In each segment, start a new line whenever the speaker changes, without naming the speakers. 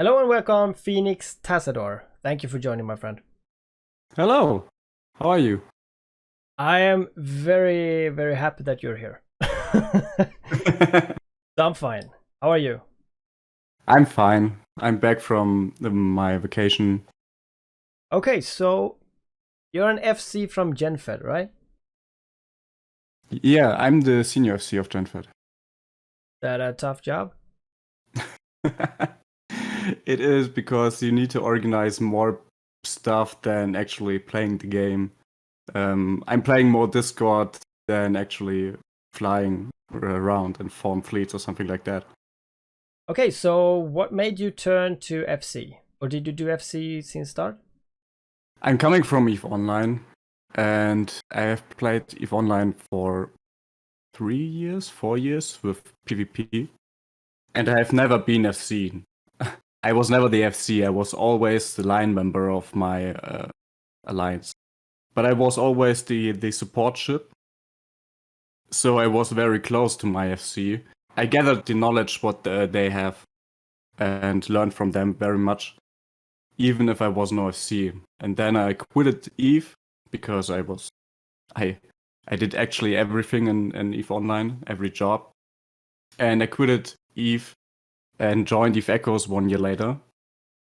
Hello and welcome, Phoenix Tasador. Thank you for joining, my friend.
Hello, how are you?
I am very, very happy that you're here. So I'm fine. How are you?
I'm fine. I'm back from my vacation.
Okay, so you're an FC from GenFed, right?
Yeah, I'm the senior FC of Genford.
That a tough job?
It is because you need to organize more stuff than actually playing the game. I'm playing more Discord than actually flying around and form fleets or something like that.
Okay, so what made you turn to FC? Or did you do FC since start?
I'm coming from EVE Online, and I have played EVE Online for 3 years, 4 years with PvP. And I have never been FC. I was never the FC. I was always the line member of my alliance. But I was always the support ship. So I was very close to my FC. I gathered the knowledge what they have and learned from them very much, even if I was no FC. And then I quitted EVE because I I did actually everything in EVE Online, every job. And I quitted EVE and joined EVE Echoes 1 year later.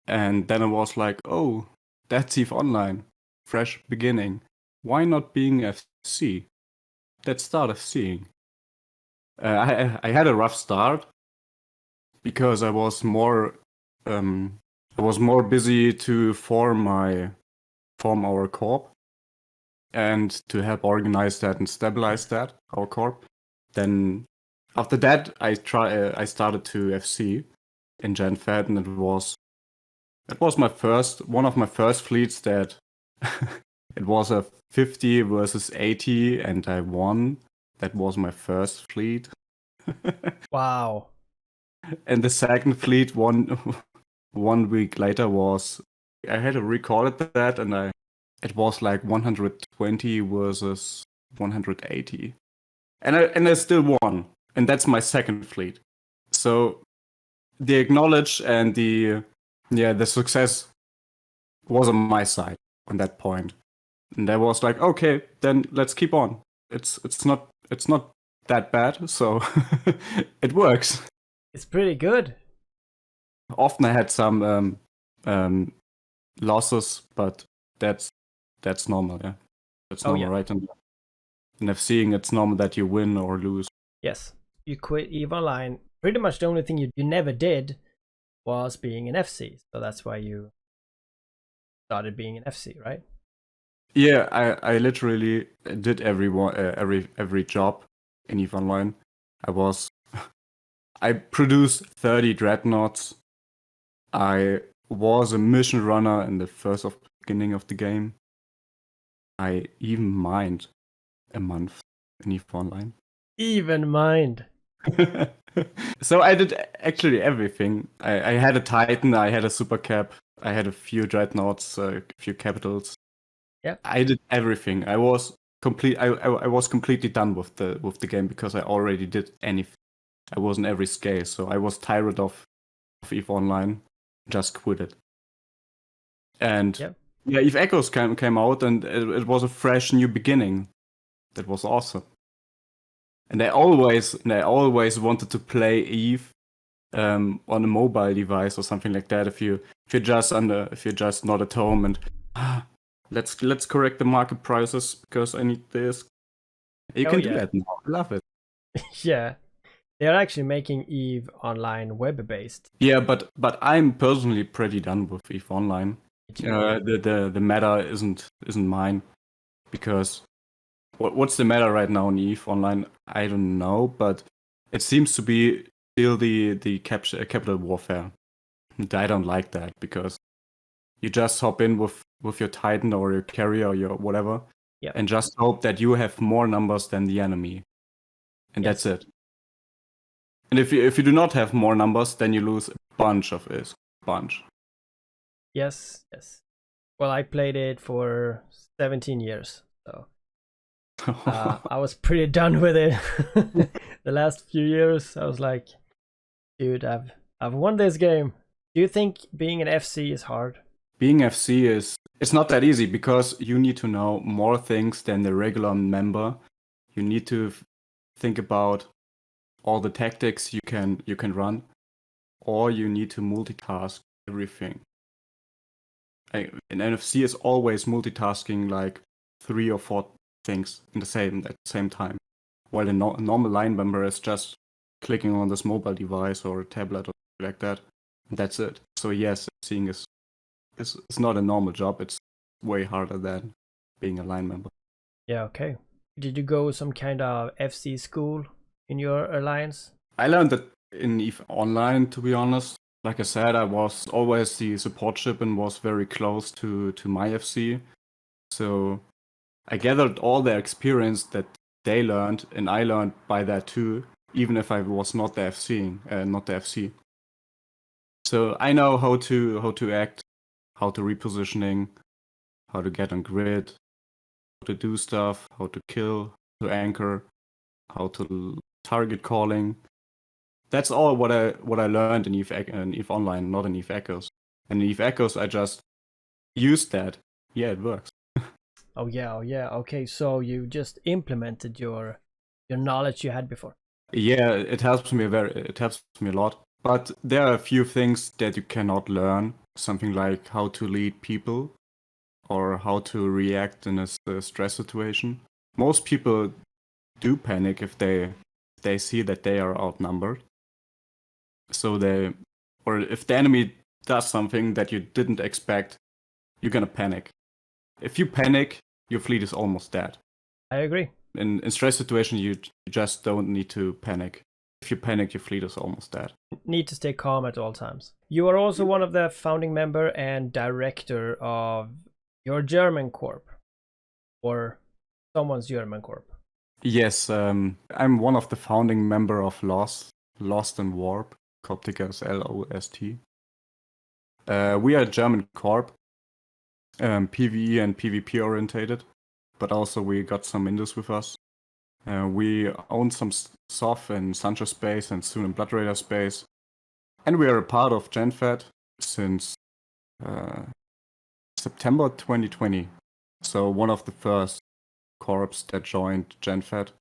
And then I was like, oh, that's EVE Online. Fresh beginning. Why not being FC? Let's start FCing. I had a rough start because I was more busy to form our corp and to help organize that and stabilize that our corp. Then after that I started to FC in GenFed, and it was one of my first fleets that it was a 50 versus 80 and I won. That was my first fleet.
Wow.
And the second fleet one week later was I had to recall that, and it was like 120 versus 180. And I still won. And that's my second fleet. So the acknowledge and the success was on my side on that point. And I was like, okay, then let's keep on. It's not that bad, so it works.
It's pretty good.
Often I had some losses, but that's normal, yeah. That's
Oh,
normal,
yeah.
right? And if seeing it's normal that you win or lose.
Yes. You quit EVE Online. Pretty much the only thing you never did was being an FC. So that's why you started being an FC, right?
Yeah, I literally did every job in EVE Online. I produced 30 dreadnoughts. I was a mission runner in the first of beginning of the game. I even mined a month in EVE Online.
Even mind.
So I did actually everything. I had a Titan, I had a Super Cap, I had a few dreadnoughts, a few capitals.
Yeah.
I did everything. I was completely done with the game because I already did anything. I was in every scale, so I was tired of EVE Online, just quit it. And
Yeah.
yeah, EVE Echoes came out, and it was a fresh new beginning. That was awesome. And I always wanted to play EVE on a mobile device or something like that. If you're just not at home and let's correct the market prices because I need this. You
Oh,
can do
yeah.
that now. I love it.
Yeah. They're actually making EVE Online web-based.
Yeah, but I'm personally pretty done with EVE Online.
Me too.
The meta isn't mine because what's the meta right now in EVE Online? I don't know, but it seems to be still the capital warfare. And I don't like that because you just hop in with your Titan or your carrier or your whatever,
Yeah.
and just hope that you have more numbers than the enemy, and that's
Yes.
it. And if you do not have more numbers, then you lose a bunch of it, bunch.
Yes. Yes. Well, I played it for 17 years, so I was pretty done with it. The last few years, I was like, dude, I've won this game. Do you think being an FC is hard?
Being FC it's not that easy because you need to know more things than the regular member. You need to think about all the tactics you can run, or you need to multitask everything. In NFC is always multitasking like 3 or 4 things at the same time, while a normal line member is just clicking on this mobile device or a tablet or like that. That's it. So yes, seeing is it's not a normal job. It's way harder than being a line member.
Yeah, okay. Did you go some kind of FC school in your alliance?
I learned that in EVE Online, to be honest. Like I said, I was always the support ship and was very close to my FC. So I gathered all the experience that they learned, and I learned by that too, even if I was not the FC. So I know how to act, how to repositioning, how to get on grid, how to do stuff, how to kill, to anchor, how to target calling. That's all what I learned in EVE Online, not in EVE Echoes. And in EVE Echoes, I just used that. Yeah, it works.
Oh yeah, okay, so you just implemented your knowledge you had before.
Yeah, it helps me a lot. But there are a few things that you cannot learn. Something like how to lead people or how to react in a stress situation. Most people do panic if they see that they are outnumbered. So or if the enemy does something that you didn't expect, you're gonna panic. If you panic, your fleet is almost dead.
I agree.
In stress situation, you just don't need to panic. If you panic, your fleet is almost dead.
Need to stay calm at all times. You are also one of the founding member and director of your German corp, or someone's German corp.
Yes, I'm one of the founding member of Lost and Warp, Copticus LOST. We are a German corp, PvE and PvP orientated, but also we got some Indus with us. We own some SOF in Sancho space and soon in Blood Raider space. And we are a part of GenFed since September 2020. So one of the first corps that joined GenFed.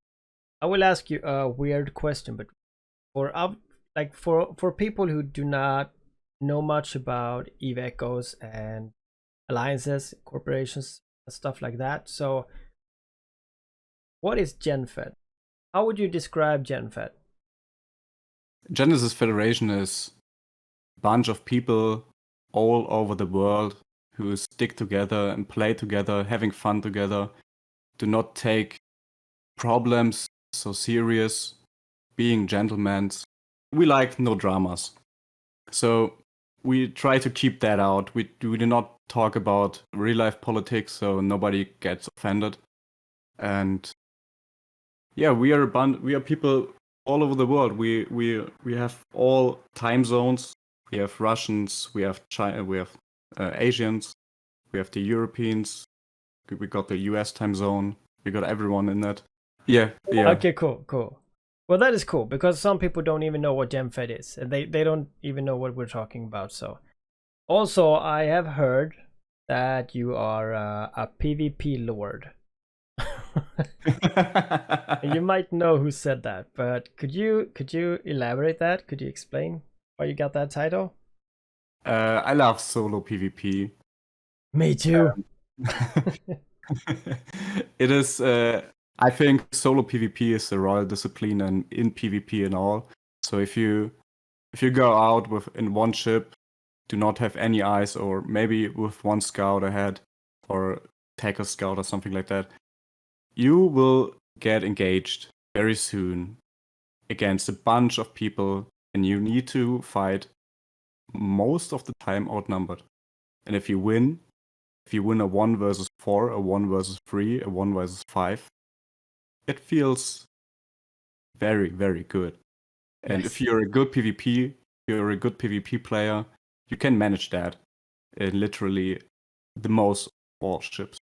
I will ask you a weird question, but for people who do not know much about EVE Echoes and alliances, corporations, and stuff like that. So what is GenFed? How would you describe GenFed?
Genesis Federation is a bunch of people all over the world who stick together and play together, having fun together, do not take problems so serious, being gentlemen. We like no dramas. So we try to keep that out. We do not talk about real life politics, so nobody gets offended. And yeah, we are people all over the world. We have all time zones. We have Russians, we have China, we have Asians, we have the Europeans. We got the US time zone. We got everyone in that. Yeah.
Okay, cool. Well, that is cool because some people don't even know what GemFed is, and they don't even know what we're talking about. So, also, I have heard that you are a PvP lord. You might know who said that, but could you elaborate that? Could you explain why you got that title?
I love solo PvP.
Me too.
It is. I think solo PvP is the royal discipline and in PvP and all. So if you go out in one ship, do not have any eyes, or maybe with one scout ahead, or take a scout or something like that, you will get engaged very soon against a bunch of people, and you need to fight most of the time outnumbered. And if you win a 1 versus 4, a 1 versus 3, a 1 versus 5, it feels very, very good. And
Yes.
if you're a good PvP player, you can manage that in literally the most all ships.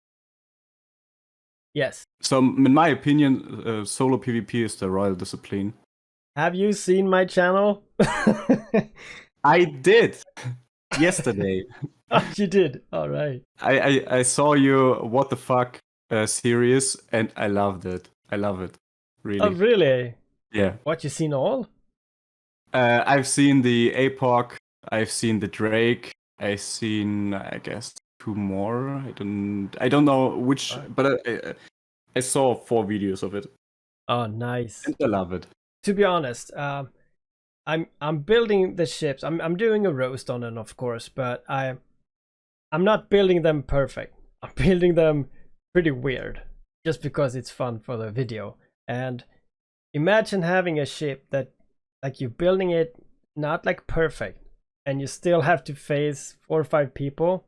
Yes.
So, in my opinion, solo PvP is the royal discipline.
Have you seen my channel?
I did yesterday.
Oh, you did. All right.
I saw you What the Fuck series, and I loved it. I love it,
Oh,
really.
really?
Yeah.
What, you seen all?
I've seen the APOC. I've seen the Drake. I've seen, I guess, two more. I don't know which,
Right.
but I saw 4 videos of it,
Oh, nice.
and I love it.
To be honest, I'm building the ships. I'm doing a roast on them, of course, but I'm not building them perfect. I'm building them pretty weird, just because it's fun for the video. And imagine having a ship that, like, you're building it not like perfect, and you still have to face 4 or 5 people.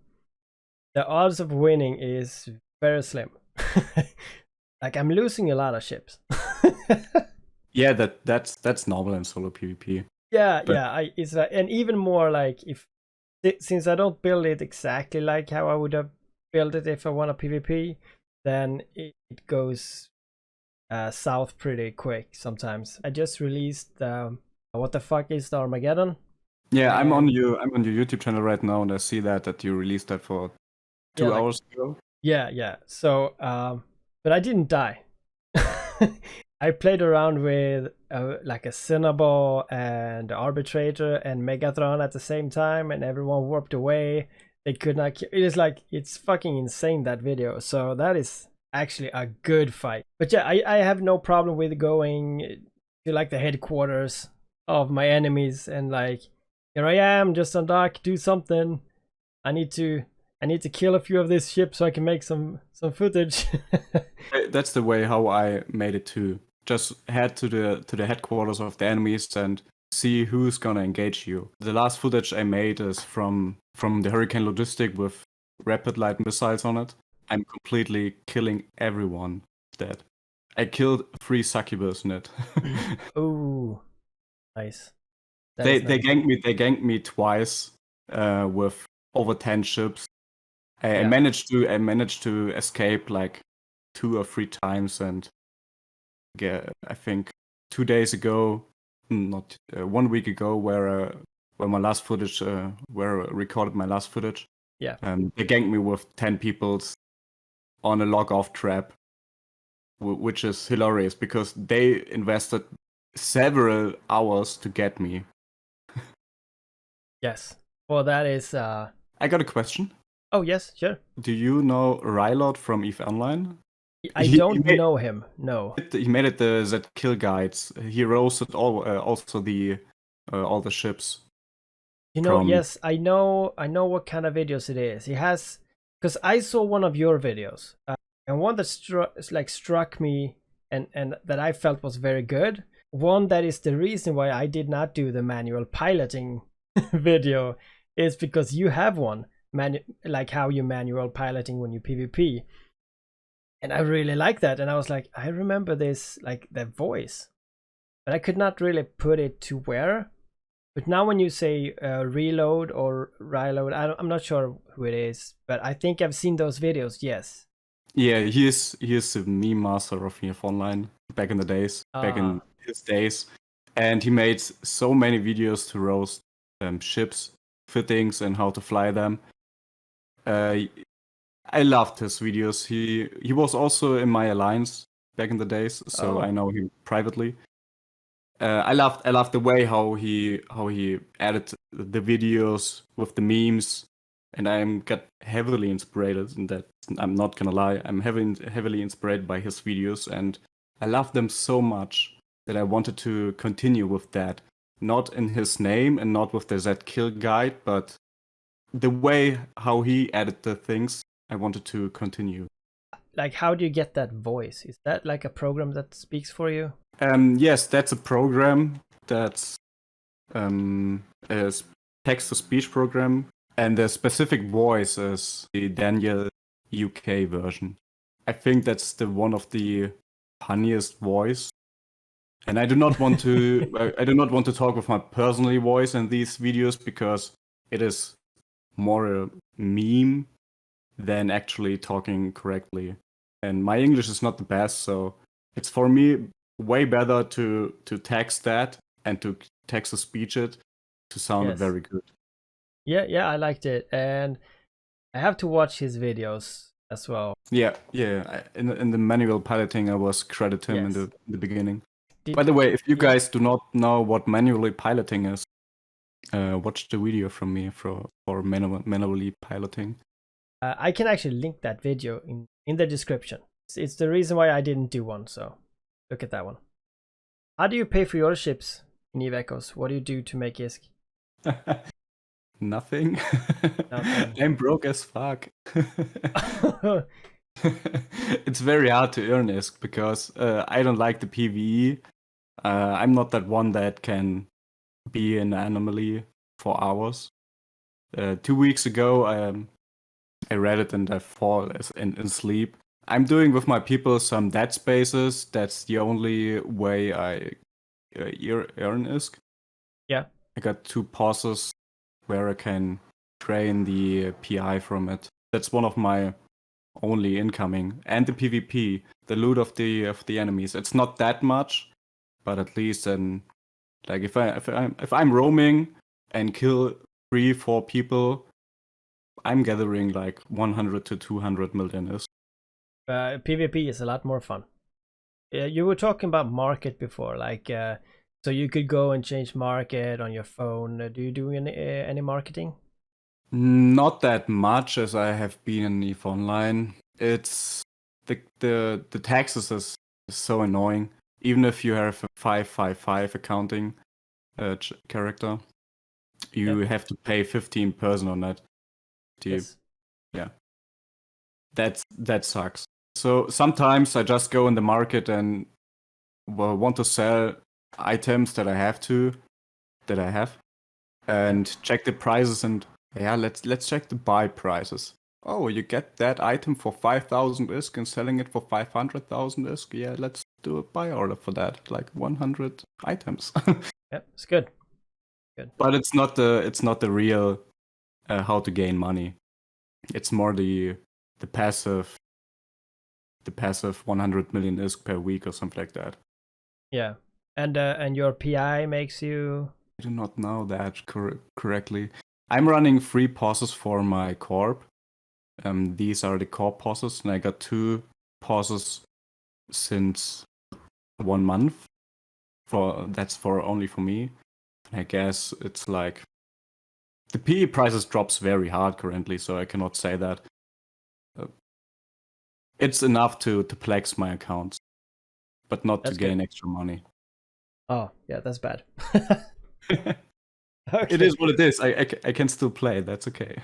The odds of winning is very slim. Like, I'm losing a lot of ships.
Yeah, that's normal in solo PvP.
Yeah,
But
yeah. It's and even more like, if since I don't build it exactly like how I would have built it if I want a PvP, then it goes south pretty quick sometimes. I just released what the fuck is the Armageddon?
yeah, I'm on
And
your YouTube channel right now, and I see that you released that for
yeah,
two
like,
hours ago.
yeah. So but I didn't die. I played around with like a Cinnabon and Arbitrator and Megatron at the same time, and everyone warped away. They could not. It is like, it's fucking insane, that video. So that is actually a good fight. But yeah, I have no problem with going to like the headquarters of my enemies and like, here I am, just on dock, do something. I need to kill a few of these ships so I can make some footage.
That's the way how I made it too. Just head to the headquarters of the enemies and see who's gonna engage you. The last footage I made is from the Hurricane Logistic with rapid light missiles on it. I'm completely killing everyone dead. I killed 3 succubus in it.
Oh, nice. That
they
is
they
nice.
ganked me twice with over 10 ships. I
Yeah.
managed to escape like 2 or 3 times, and I think 2 days ago, not 1 week ago, where my last footage, where I recorded my last footage,
Yeah.
they ganked me with 10 people on a log off trap, which is hilarious because they invested several hours to get me.
Yes. Well, that is
I got a question.
oh, yes, sure.
Do you know Rylord from EVE Online?
I don't know him. No.
He made it the Z kill guides. He roasted also the all the ships
You know,
from.
yes, I know what kind of videos it is. He has, because I saw one of your videos, and one that struck me, and that I felt was very good. One that is the reason why I did not do the manual piloting video, is because you have one like how you manual piloting when you PvP, and I really like that. And I was like, I remember this, like, the voice, but I could not really put it to where. But now when you say reload or reload, I'm not sure who it is, but I think I've seen those videos. Yes.
Yeah, he is the meme master of EVE Online back in the days, back in his days, and he made so many videos to roast ships, fittings, and how to fly them. I loved his videos. He was also in my alliance back in the days, so I know him privately. I loved the way how he added the videos with the memes, and I got heavily inspired in that. I'm not gonna lie, I'm heavily inspired by his videos, and I love them so much that I wanted to continue with that. Not in his name and not with the Z kill guide, but the way how he added the things, I wanted to continue.
Like, how do you get that voice? Is that like a program that speaks for you?
Yes, that's a program that's a text to speech program, and the specific voice is the Daniel UK version. I think that's the one of the funniest voice. And I do not want to I do not want to talk with my personal voice in these videos because it is more a meme than actually talking correctly. And my English is not the best, so it's for me way better to text that and to text to speech it to sound
Yes.
very good.
Yeah, I liked it, and I have to watch his videos as well.
Yeah. In the manual piloting, I was credit him in
Yes.
the beginning.
Did
By the way, if you
yeah.
guys do not know what manually piloting is, watch the video from me for manually piloting.
I can actually link that video in the description. It's the reason why I didn't do one, so look at that one. How do you pay for your ships in Eve Echoes? What do you do to make ISK?
Nothing.
Nothing.
I'm broke as fuck. It's very hard to earn ISK because I don't like the PvE. I'm not that one that can be an anomaly for hours. 2 weeks ago, I read it and I fall in sleep. I'm doing with my people some dead spaces. That's the only way I earn ISK.
Yeah.
I got 2 pauses where I can train the PI from it. That's one of my only incoming. And the PvP, the loot of the enemies. It's not that much, but at least then, like if I'm roaming and kill 3-4 people, I'm gathering like 100 to 200 million ISK.
PvP is a lot more fun. You were talking about market before, like so you could go and change market on your phone. Do you do any marketing?
Not that much as I have been in EVE Online. It's the taxes is so annoying. Even if you have a 555 accounting character, you have to pay 15% on that.
Yes.
Yeah, that sucks. So sometimes I just go in the market and want to sell items that I have, and check the prices and yeah, let's check the buy prices. Oh, you get that item for 5,000 ISK and selling it for 500,000 ISK. Yeah, let's do a buy order for that, like 100 items.
Yeah, it's good. Good.
But it's not the real how to gain money. It's more the passive 100 million ISK per week or something like that.
Yeah. And your PI makes you.
I do not know that correctly. I'm running 3 pauses for my corp. These are the corp pauses, and I got 2 pauses since 1 month. That's only for me. I guess it's like the PE prices drops very hard currently, so I cannot say that. It's enough to flex my accounts, but not
That's
to gain
good.
extra money.
Oh, yeah, that's bad.
It is what it is. I can still play. That's okay.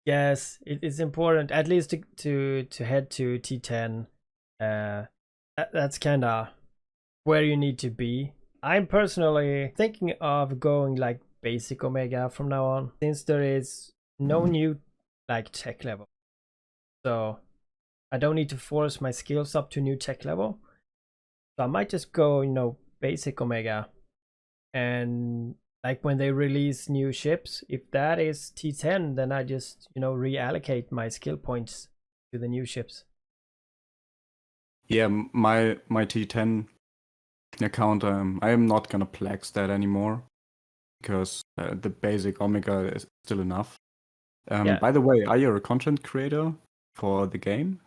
Yes, it's important at least to head to T10. That's kind of where you need to be. I'm personally thinking of going like basic Omega from now on, since there is no new like tech level. So I don't need to force my skills up to new tech level. So I might just go, basic Omega, and like when they release new ships, if that is T10, then I just reallocate my skill points to the new ships.
Yeah, my T10 account, I am not gonna flex that anymore because the basic Omega is still enough.
Yeah.
By the way, are you a content creator for the game?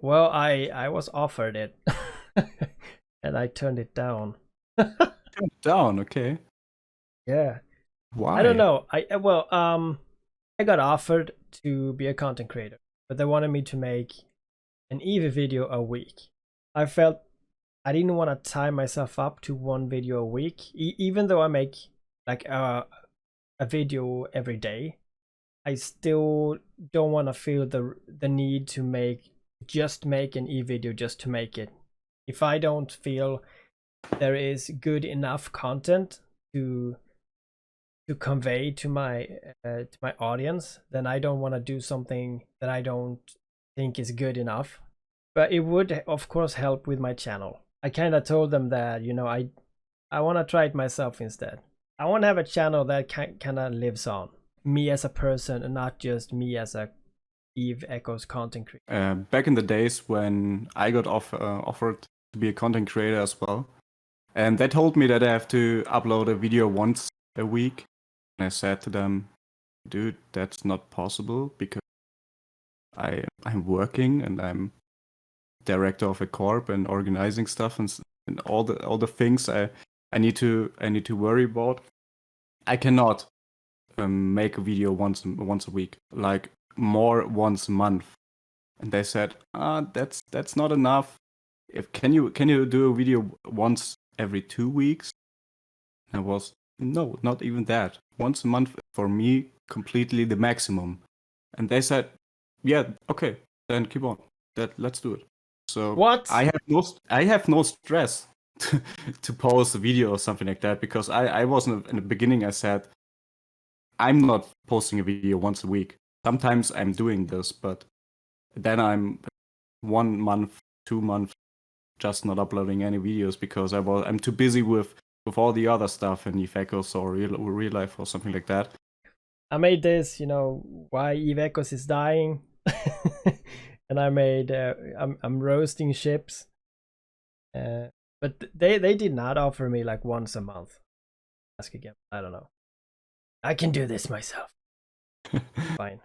Well, I was offered it and I turned it down.
Turn it down, okay.
Yeah.
Why?
I don't know. I got offered to be a content creator, but they wanted me to make an EVE video a week. I felt I didn't want to tie myself up to one video a week, even though I make like a video every day. I still don't want to feel the need to make an EVE video just to make it. If I don't feel there is good enough content to convey to my audience, then I don't want to do something that I don't think is good enough. But it would of course help with my channel. I kind of told them that I want to try it myself instead. I want to have a channel that kind of lives on me as a person and not just me as a Eve Echoes content creator.
Back in the days when I got offered to be a content creator as well, and they told me that I have to upload a video once a week. And I said to them, dude, that's not possible because I'm working and I'm director of a corp and organizing stuff and all the things I need to worry about. I cannot make a video once a week, like more once a month. And they said, that's not enough. If can you do a video once every 2 weeks? And I was, no, not even that. Once a month for me, completely the maximum. And they said, yeah, okay, then keep on. Let's do it. So
What?
I have no stress to post a video or something like that because I wasn't in the beginning. I said I'm not posting a video once a week. Sometimes I'm doing this, but then I'm 1 month, 2 months just not uploading any videos because I'm too busy with all the other stuff in Eve Echoes or real life or something like that.
I made this, why Eve Echoes is dying. And I made I'm roasting ships. But they did not offer me like once a month. Ask again. I don't know. I can do this myself. Fine.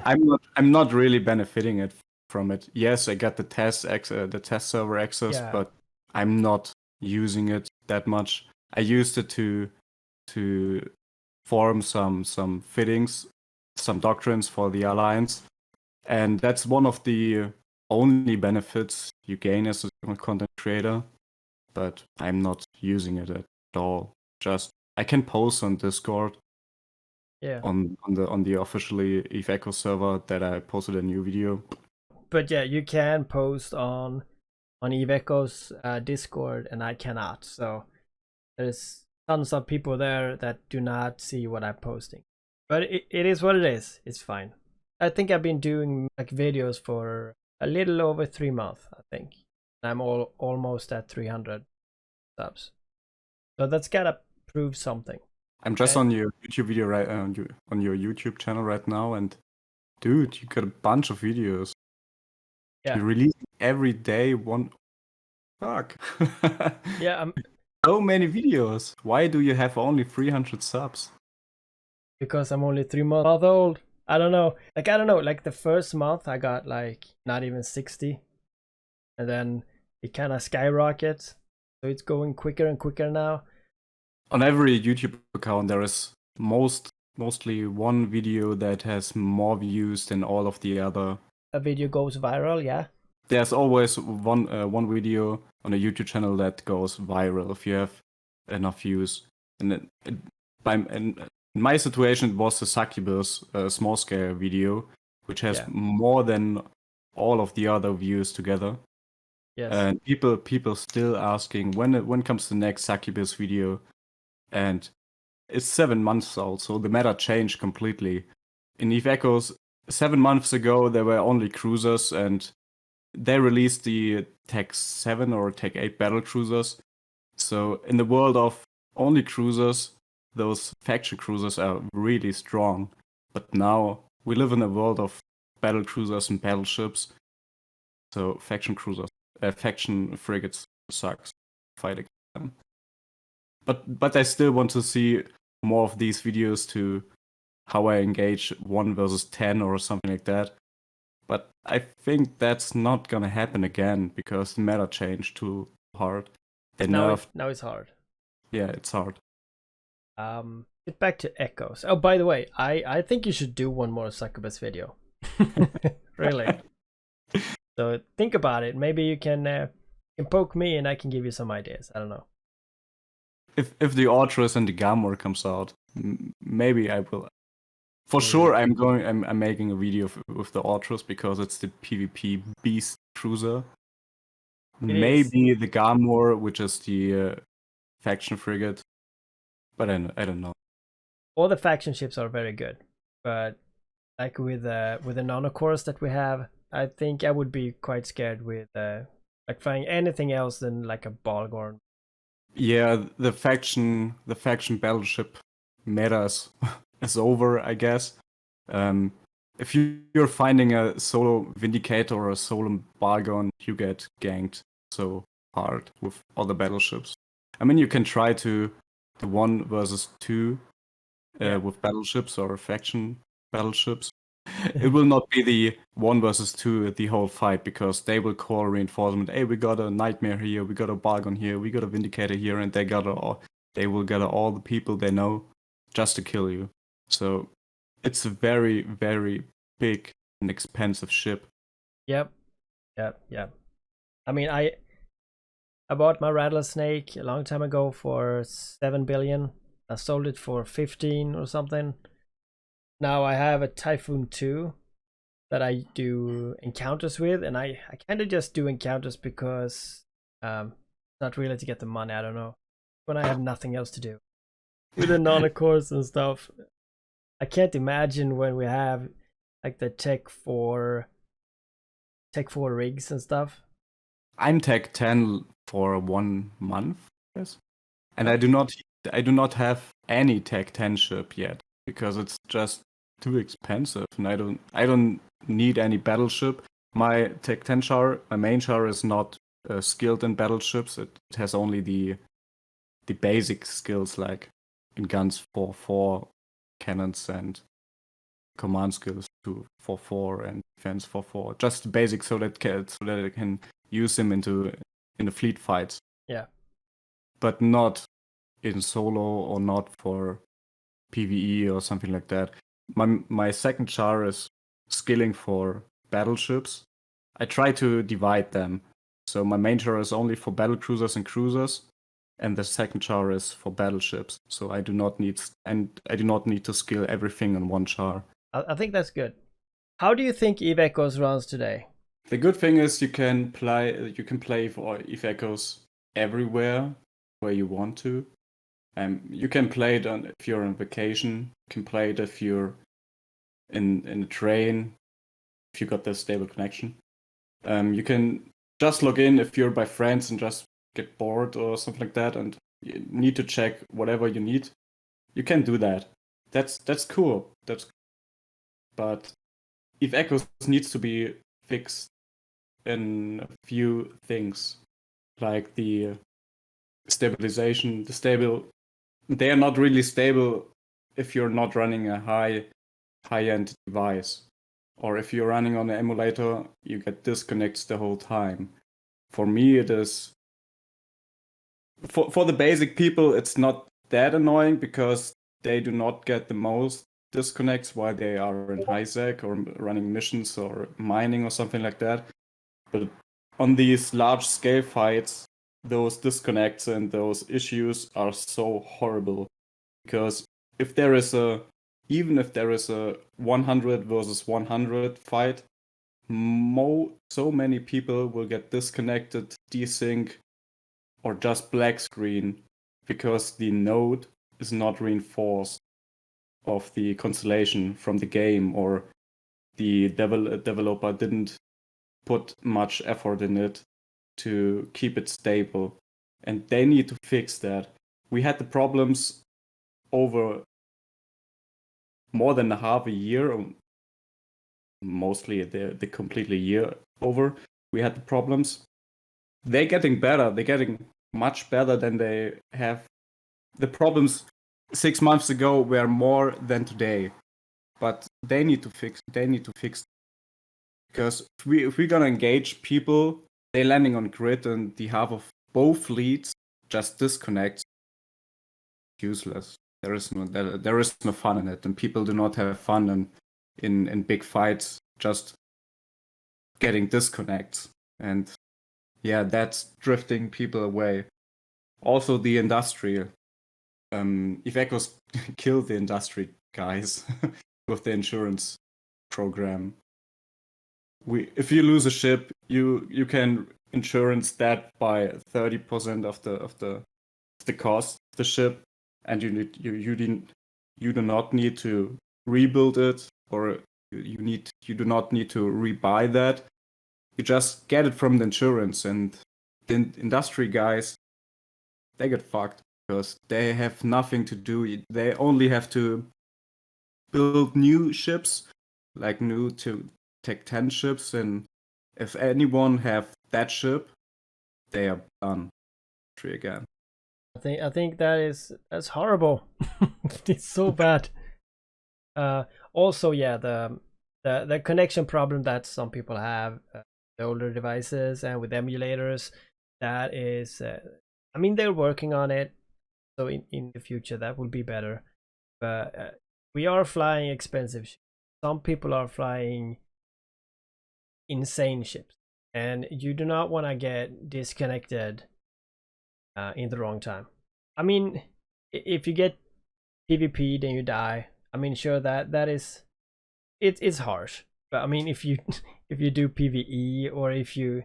I'm not really benefiting it from it. Yes, I got the test server access,
Yeah.
but I'm not using it that much. I used it to form some fittings, some doctrines for the alliance, and that's one of the only benefits you gain as a content creator. But I'm not using it at all. Just I can post on Discord.
Yeah.
On the officially Eve Echo server that I posted a new video.
But yeah, you can post on Eve Echo's Discord, and I cannot. So there's tons of people there that do not see what I'm posting. But it is what it is. It's fine. I think I've been doing like videos for a little over 3 months, I think. I'm almost at 300 subs. So that's gotta prove something.
I'm just on your YouTube video on your YouTube channel right now, and dude, you got a bunch of videos.
Yeah.
You release every day one. Fuck.
Yeah.
So many videos. Why do you have only 300 subs?
Because I'm only 3 months old. I don't know. Like the first month I got like not even 60. And then it kind of skyrockets. So it's going quicker and quicker now.
On every YouTube account there is mostly one video that has more views than all of the other.
A video goes viral, yeah.
There's always one video on a YouTube channel that goes viral if you have enough views. And in my situation, it was the Succubus small scale video, which has more than all of the other views together.
Yes.
And people still asking when comes the next Succubus video, and it's 7 months old, so the meta changed completely. In Eve Echoes, 7 months ago there were only cruisers, and they released the Tech 7 or Tech 8 battle cruisers. So in the world of only cruisers, those faction cruisers are really strong. But now we live in a world of battle cruisers and battleships. So faction frigates sucks. Fight against them. But I still want to see more of these videos to how I engage 1 versus 10 or something like that. But I think that's not gonna happen again because the meta changed too hard.
Now it's hard.
Yeah, it's hard.
Get back to Echoes. Oh, by the way, I think you should do one more Succubus video. Really. So think about it. Maybe you can poke me and I can give you some ideas. I don't know.
If the Ortrus and the Gamor comes out, maybe I will. For sure, I'm making a video with the Ortrus because it's the PvP beast cruiser. Maybe the Gamor, which is the faction frigate, but I don't know.
All the faction ships are very good, but like with the nanocores that we have, I think I would be quite scared with like flying anything else than like a Balgorn.
Yeah, the faction battleship meta is over, I guess. If you're finding a solo Vindicator or a solo Balgon, you get ganked so hard with other battleships. I mean, you can try to the 1 versus 2
Yeah.
with battleships or faction battleships. It will not be the 1 versus 2 the whole fight, because they will call reinforcement. Hey, we got a nightmare here, we got a Bargon here, we got a Vindicator here, and they will gather all the people they know just to kill you. So it's a very, very big and expensive ship.
Yep. Yep. I mean, I bought my rattlesnake a long time ago for 7 billion. I sold it for 15 or something. Now I have a Typhoon 2 that I do encounters with, and I kind of just do encounters because not really to get the money. I don't know, when I have nothing else to do with the non-cores and stuff. I can't imagine when we have like the tech for rigs and stuff.
I'm Tech 10 for 1 month, yes, and
Oh,
I do not have any Tech 10 ship yet, because it's just too expensive, and I don't need any battleship. My Tech 10 char, my main char, is not skilled in battleships. It has only the basic skills, like in guns 4-4, cannons, and command skills 4-4, and defense 4-4. Just the basic, so that I can use them in the fleet fights,
yeah.
but not in solo or not for PvE or something like that. My second char is skilling for battleships. I try to divide them. So my main char is only for battle cruisers and cruisers, and the second char is for battleships. So I do not need to skill everything on one char.
I think that's good. How do you think Eve Echoes runs today?
The good thing is you can play for Eve Echoes everywhere where you want to. You can play it if you're on vacation. You can play it if you're in a train, if you got the stable connection. You can just log in if you're by friends and just get bored or something like that, and you need to check whatever you need. You can do that. That's cool. But if Echoes needs to be fixed in a few things, like the stabilization, they are not really stable if you're not running a high-end device. Or if you're running on an emulator, you get disconnects the whole time. For me, it is... For the basic people, it's not that annoying, because they do not get the most disconnects while they are in high sec or running missions or mining or something like that. But on these large-scale fights, those disconnects and those issues are so horrible, because even if there is a 100 versus 100 fight, so many people will get disconnected, desync, or just black screen, because the node is not reinforced of the constellation from the game, or the developer didn't put much effort in it to keep it stable, and they need to fix that. We had the problems over more than a half a year, or mostly the completely year over. We had the problems. They're getting better. They're getting much better than they have. The problems 6 months ago were more than today, but they need to fix. Because if we're gonna engage people, they're landing on grid, and the half of both fleets just disconnects. Useless. There is no fun in it, and people do not have fun in big fights just getting disconnects. And yeah, that's drifting people away. Also, the industry. If Echoes killed the industry guys with the insurance program. If you lose a ship, you can insurance that by 30% of the cost of the ship, and you do not need to rebuild it, or you do not need to rebuy that. You just get it from the insurance, and the industry guys, they get fucked, because they have nothing to do. They only have to build new ships, like new to Tech 10 ships, and if anyone have that ship, they are done. Free again.
I think that's horrible. It's so bad. Also, yeah, the connection problem that some people have, the older devices and with emulators, that is, I mean, they're working on it, so in the future that will be better. But we are flying expensive ships. Some people are flying insane ships, and you do not want to get disconnected in the wrong time. I mean, if you get PvP, then you die. I mean, sure, that is, it's harsh, but I mean, if you if you do PvE, or if you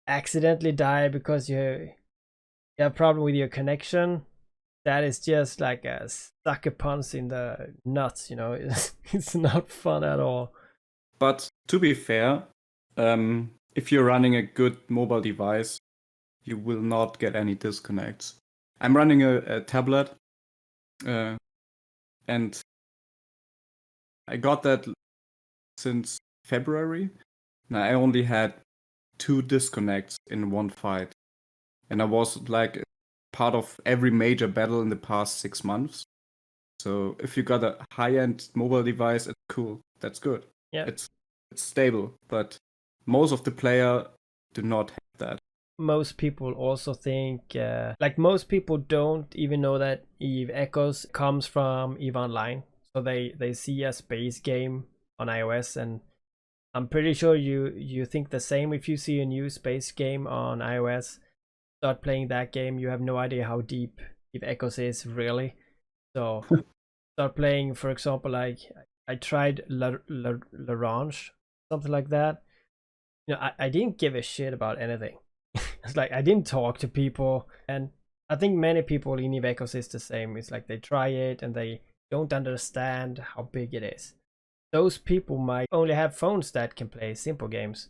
accidentally die because you have a problem with your connection, that is just like a sucker punch in the nuts. It's not fun at all.
But to be fair, if you're running a good mobile device, you will not get any disconnects. I'm running a tablet, and I got that since February. And I only had 2 disconnects in one fight. And I was like part of every major battle in the past 6 months. So if you got a high-end mobile device, it's cool. That's good.
Yeah.
It's stable, but most of the player do not have that.
Most people also think, like, most people don't even know that Eve Echoes comes from Eve Online. So they see a space game on iOS, and I'm pretty sure you think the same. If you see a new space game on iOS, start playing that game, you have no idea how deep Eve Echoes is really. So start playing, for example, like I tried L'Orange, something like that. I didn't give a shit about anything. It's like I didn't talk to people, and I think many people in Eve Echoes is the same. It's like they try it and they don't understand how big it is. Those people might only have phones that can play simple games.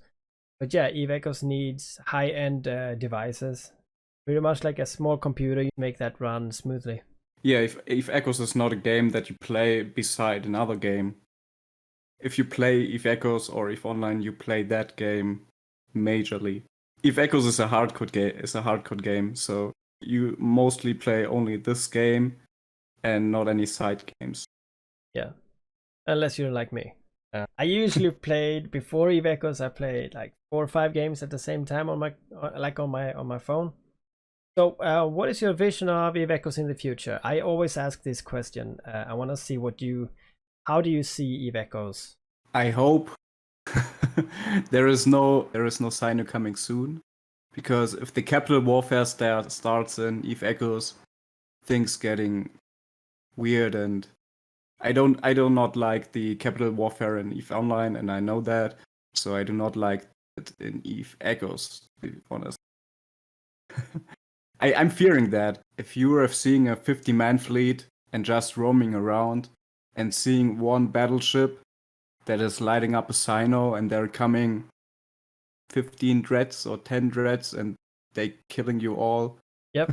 But yeah, Eve Echoes needs high-end devices. Pretty much like a small computer, you make that run smoothly.
Yeah, if Echoes is not a game that you play beside another game. If you play Eve Echoes or Eve Online, you play that game majorly. Eve Echoes is a hardcore game, so you mostly play only this game and not any side games.
Yeah, unless you're like me. I usually played before Eve Echoes. I played like 4 or 5 games at the same time on my phone. So, what is your vision of Eve Echoes in the future? I always ask this question. I want to see how do you see Eve Echoes?
I hope there is no Sino coming soon, because if the capital warfare starts in Eve Echoes, things getting weird, and I do not like the capital warfare in Eve Online, and I know that, so I do not like it in Eve Echoes, to be honest. I'm fearing that if you are seeing a 50-man fleet and just roaming around and seeing one battleship that is lighting up a Sino and they're coming 15 dreads or 10 dreads and they killing you all.
Yep,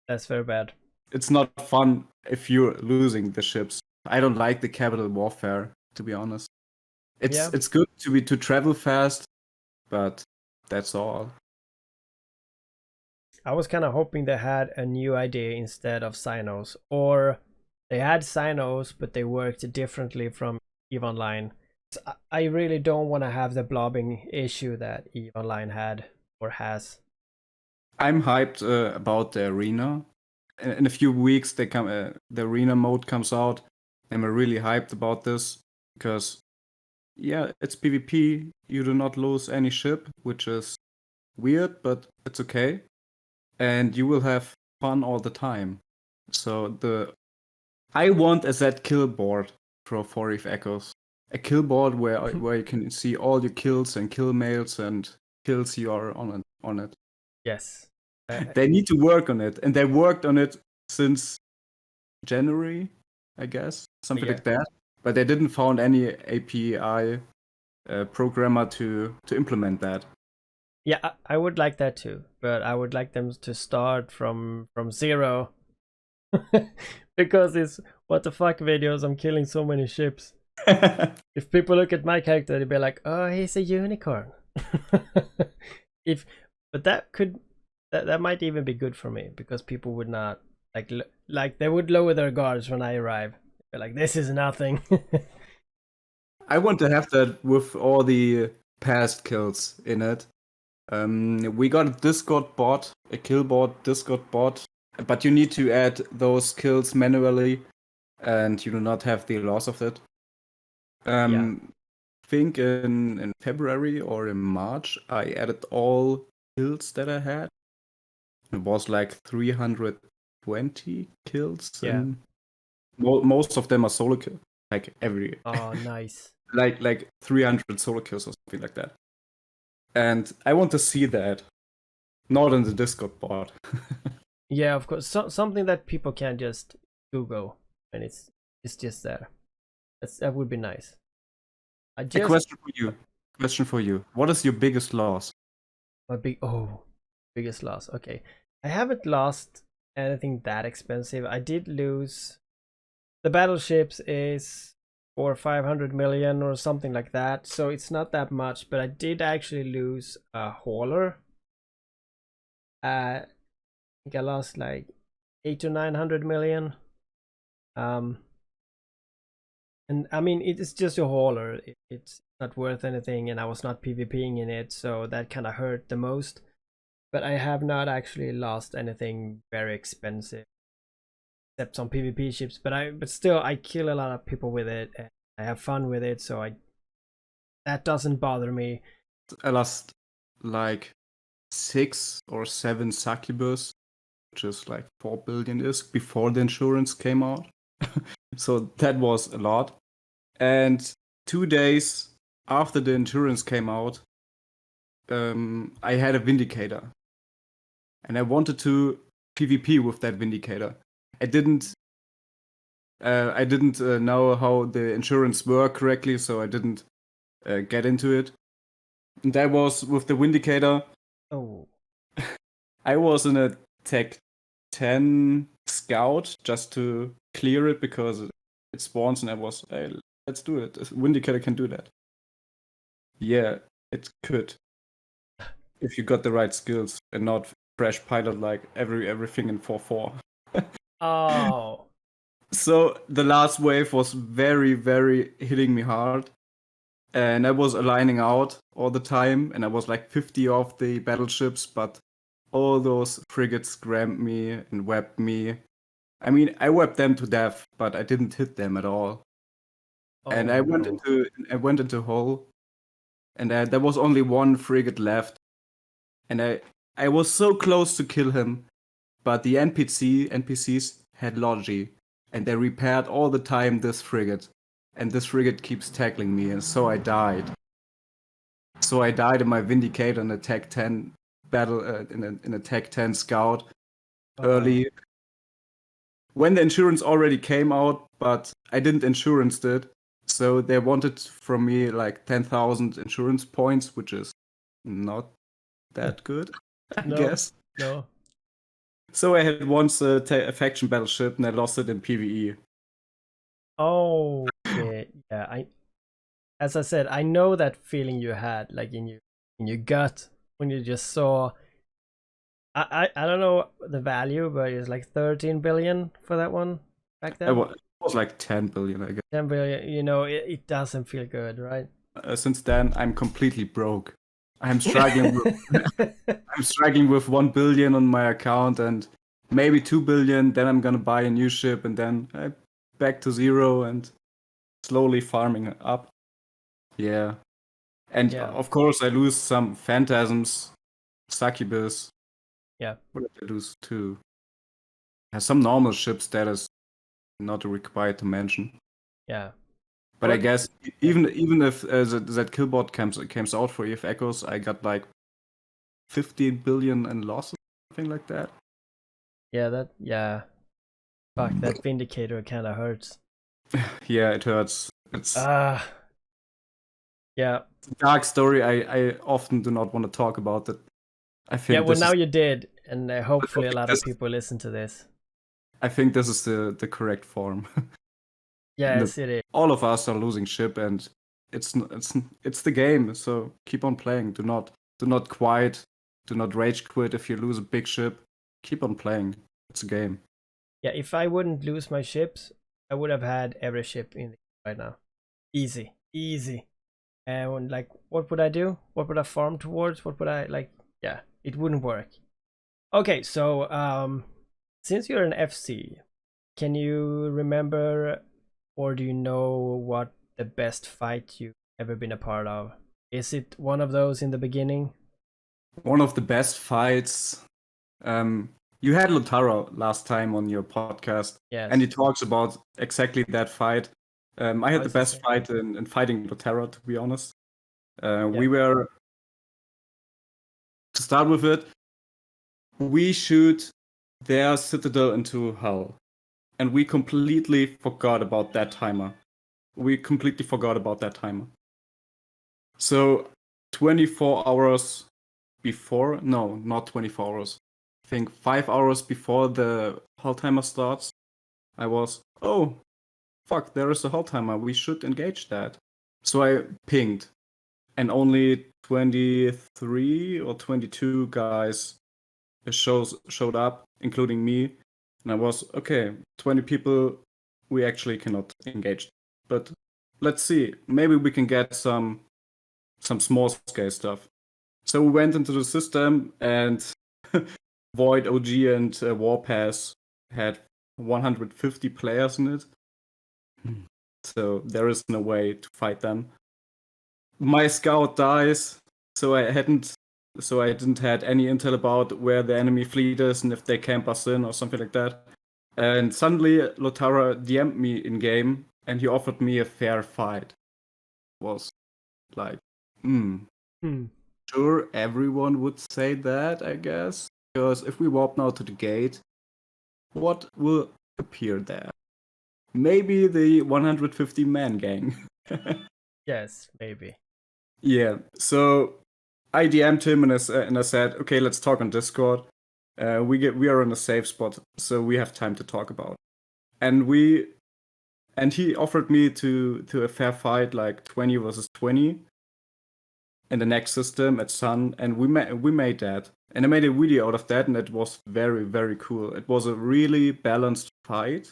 that's very bad.
It's not fun if you're losing the ships. I don't like the capital warfare, to be honest. It's good to travel fast, but that's all.
I was kind of hoping they had a new idea instead of Sinos, or they had Sinos but they worked differently from EVE Online. I really don't want to have the blobbing issue that EVE Online had or has.
I'm hyped about the arena. In a few weeks, the arena mode comes out. I'm really hyped about this because, yeah, it's PvP. You do not lose any ship, which is weird, but it's okay. And you will have fun all the time. So I want a Z kill board for Eve Echoes. A kill board where you can see all your kills and kill mails and kills you are on it.
Yes.
They need to work on it, and they worked on it since January, I guess, something like that. But they didn't found any API programmer to implement that.
Yeah, I would like that too, but I would like them to start from zero. Because it's what the fuck videos, I'm killing so many ships. If people look at my character, they'd be like, oh, he's a unicorn. But that could that might even be good for me because people would not like they would lower their guards when I arrive. They're like, this is nothing.
I want to have that with all the past kills in it. We got a Discord bot, a kill bot, Discord bot, but you need to add those kills manually, and you do not have the loss of it.
Yeah.
Think in February or in March, I added all kills that I had. It was like 320 kills,
Yeah.
and most of them are solo kill, like every
Oh, nice.
like 300 solo kills or something like that. And I want to see that, not in the Discord bot.
Yeah, of course. Something that people can just Google and it's just there. That would be nice. I
A
just
question for you. Question for you. What is your biggest loss?
my biggest loss. Okay. I haven't lost anything that expensive. I did lose the battleships is for 500 million or something like that. So it's not that much, but I did actually lose a hauler. I think I lost like 8 to 900 million. And I mean, it's just a hauler. It's not worth anything, and I was not PvPing in it, so that kind of hurt the most. But I have not actually lost anything very expensive, except some PvP ships. But still, I kill a lot of people with it, and I have fun with it, so that doesn't bother me.
I lost like 6 or 7 succubus, which is like 4 billion ISK before the insurance came out. So that was a lot. And 2 days after the insurance came out, I had a Vindicator. And I wanted to PvP with that Vindicator. I didn't know how the insurance worked correctly, so I didn't get into it. And that was with the Vindicator.
Oh,
I was in a Tech 10 Scout just to clear it because it spawns, and I was, hey, let's do it. Vindicator can do that. Yeah, it could. If you got the right skills and not fresh pilot like everything in 4-4.
oh,
So the last wave was very, very hitting me hard. And I was aligning out all the time, and I was like 50 off the battleships, but all those frigates grammed me and webbed me. I mean, I webbed them to death, but I didn't hit them at all. And
oh no.
I went into hole, and there was only one frigate left, and I was so close to kill him, but the NPCs had logi, and they repaired all the time this frigate, and this frigate keeps tackling me, and so I died. So I died in my Vindicator in a Tech 10 battle, in a Tech 10 Scout early. When the insurance already came out, but I didn't insuranced it, so they wanted from me like 10,000 insurance points, which is not that good, I
No,
guess.
no.
So I had once a faction battleship, and I lost it in PvE.
Oh, okay. Yeah, as I said, I know that feeling you had, like in your gut when you just saw. I don't know the value, but it's like 13 billion for that one back then.
It was like 10 billion, I guess.
10 billion. You know, it doesn't feel good, right?
Since then, I'm completely broke. I'm struggling. I'm struggling with 1 billion on my account and maybe 2 billion. Then I'm gonna buy a new ship, and then back to zero and slowly farming up. Yeah. And
Yeah,
of course, I lose some phantasms, succubus.
yeah,
What did I lose too? Some normal ships that is not required to mention.
yeah.
But I
But
guess
yeah,
even if that killbot comes out for EF Echoes, I got like 15 billion in losses, something like that.
yeah. Fuck, that Vindicator kind of hurts.
Yeah, it hurts. It's
Ah, yeah,
a dark story. I often do not want to talk about it. I
yeah.
think
Well,
this
now
is
you did, and
I
hopefully a
think
lot of
this
people listen to this.
I think this is the correct form.
Yes, it is.
All of us are losing ship, and it's the game. So keep on playing. Do not quiet. Do not rage quit if you lose a big ship. Keep on playing. It's a game.
Yeah, if I wouldn't lose my ships, I would have had every ship in right now. Easy, easy. And like, what would I do? What would I farm towards? What would I like? Yeah, it wouldn't work. Okay, so since you're an FC, can you remember or do you know what the best fight you've ever been a part of? Is it one of those in the beginning?
One of the best fights. You had Lotaro last time on your podcast,
Yes.
and he talks about exactly that fight. I had the
it's the
best
same.
fight in fighting Lotaro, to be honest.
Yeah.
We were, to start with it, we shoot their citadel into hell. And we completely forgot about that timer. So 24 hours before, no, not 24 hours. I think 5 hours before the hull timer starts, I was, oh, fuck, there is a hull timer. We should engage that. So I pinged, and only 23 or 22 guys showed up, including me. And I was, okay, 20 people, we actually cannot engage. But let's see, maybe we can get some small scale stuff. So we went into the system, and Void, OG, and Warpass had 150 players in it. So there is no way to fight them. My scout dies, so I didn't had any intel about where the enemy fleet is and if they camp us in or something like that. And suddenly Lotara DM'd me in game, and he offered me a fair fight. It was like, sure, everyone would say that, I guess. Because if we warp now to the gate, what will appear there? Maybe the 150 man gang.
Yes, maybe.
Yeah, so I DM'd him, and I said, okay, let's talk on Discord. We are in a safe spot, so we have time to talk about. And he offered me to a fair fight, like 20 versus 20 in the next system at Sun, and we made that. And I made a video out of that, and it was very, very cool. It was a really balanced fight.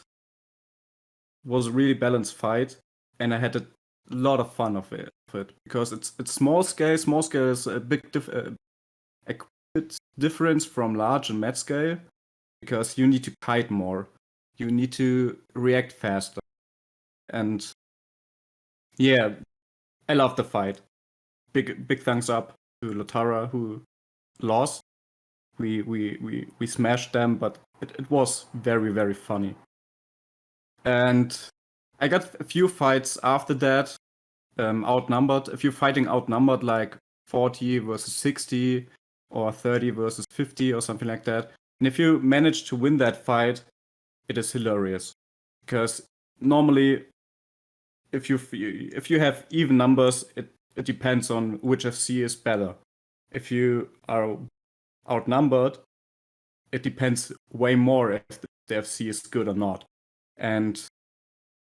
And I had a lot of fun of it because it's small scale. Small scale is a bit difference from large and mid scale, because you need to kite more, you need to react faster, and yeah, I love the fight. Big thumbs up to Lotara, who lost. We smashed them, but it was very, very funny. And I got a few fights after that, outnumbered. If you're fighting outnumbered, like 40 versus 60 or 30 versus 50 or something like that, and if you manage to win that fight, it is hilarious. Because normally, if you have even numbers, it depends on which FC is better. If you are outnumbered, it depends way more if the FC is good or not. And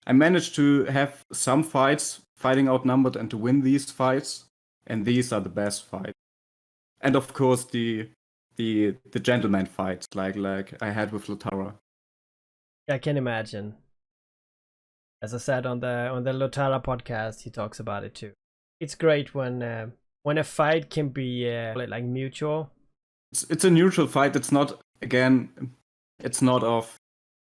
I managed to have some fights fighting outnumbered and to win these fights, and these are the best fights. And of course the gentleman fights, like I had with Lotara.
I can imagine. As I said on the Lotara podcast, he talks about it too. It's great when a fight can be like mutual.
It's a neutral fight. It's not of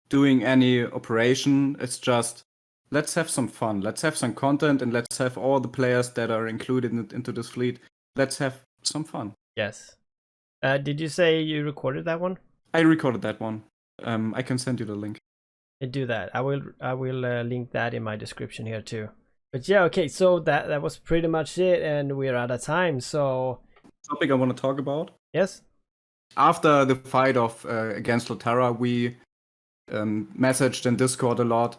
doing any operation. It's just, let's have some fun. Let's have some content, and let's have all the players that are included into this fleet. Let's have some fun.
Yes. Did you say you recorded that one?
I recorded that one. I can send you the link.
Do that. I will link that in my description here too. But yeah, okay. So that was pretty much it, and we're out of time. So
topic I want to talk about.
Yes.
After the fight of against Lotara, we messaged in Discord a lot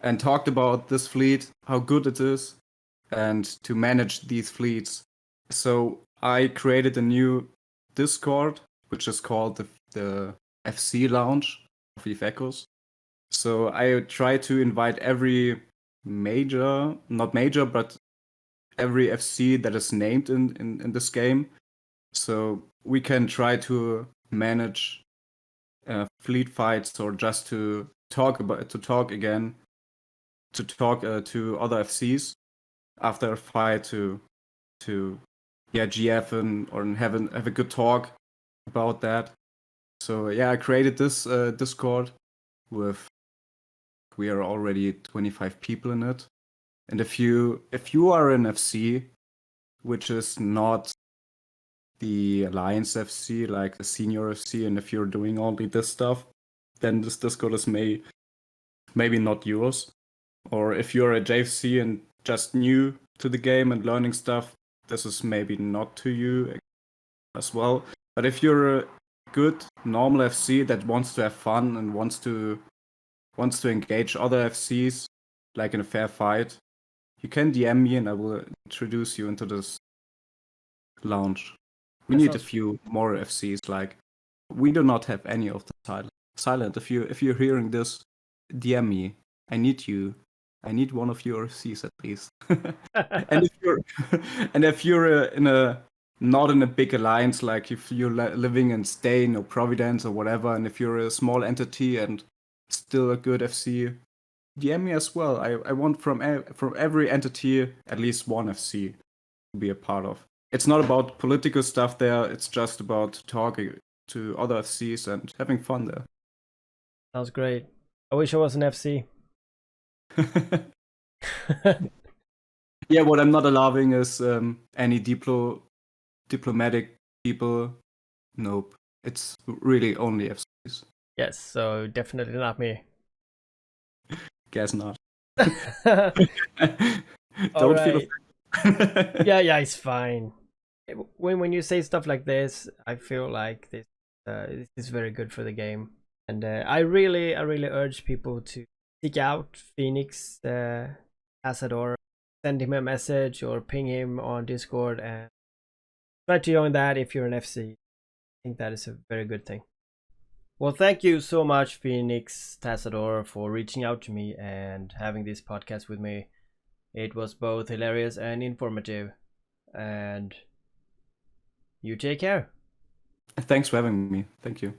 and talked about this fleet, how good it is, and to manage these fleets. So I created a new Discord, which is called the FC Lounge of Eve Echoes. So I try to invite every not major, but every FC that is named in this game. So we can try to manage fleet fights, or just to talk again, to talk to other FCs after a fight, to GF or have a good talk about that. So yeah, I created this Discord with, we are already 25 people in it. And if you are an FC, which is not the Alliance FC, like the senior FC, and if you're doing only this stuff, then this Discord is maybe not yours. Or if you're a JFC and just new to the game and learning stuff, this is maybe not to you as well. But if you're a good normal FC that wants to have fun and wants to engage other FCs like in a fair fight, you can DM me and I will introduce you into this lounge. We need a few more FCs. Like, we do not have any of the silent. If you're hearing this, DM me. I need you. I need one of your FCs at least. And if you're in a not in a big alliance, like if you're living in Stain or Providence or whatever, and if you're a small entity and still a good FC, DM me as well. I want from every entity at least one FC to be a part of. It's not about political stuff there. It's just about talking to other FCs and having fun there.
Sounds great. I wish I was an FC.
Yeah, what I'm not allowing is any diplomatic people. Nope. It's really only FCs.
Yes, so definitely not me.
Guess not.
Don't feel yeah, it's fine. When you say stuff like this, I feel like this is very good for the game, and I really urge people to seek out Phoenix Tasador, send him a message or ping him on Discord, and try to join that if you're an FC. I think that is a very good thing. Well, thank you so much, Phoenix Tasador, for reaching out to me and having this podcast with me. It was both hilarious and informative, and you take care.
Thanks for having me. Thank you.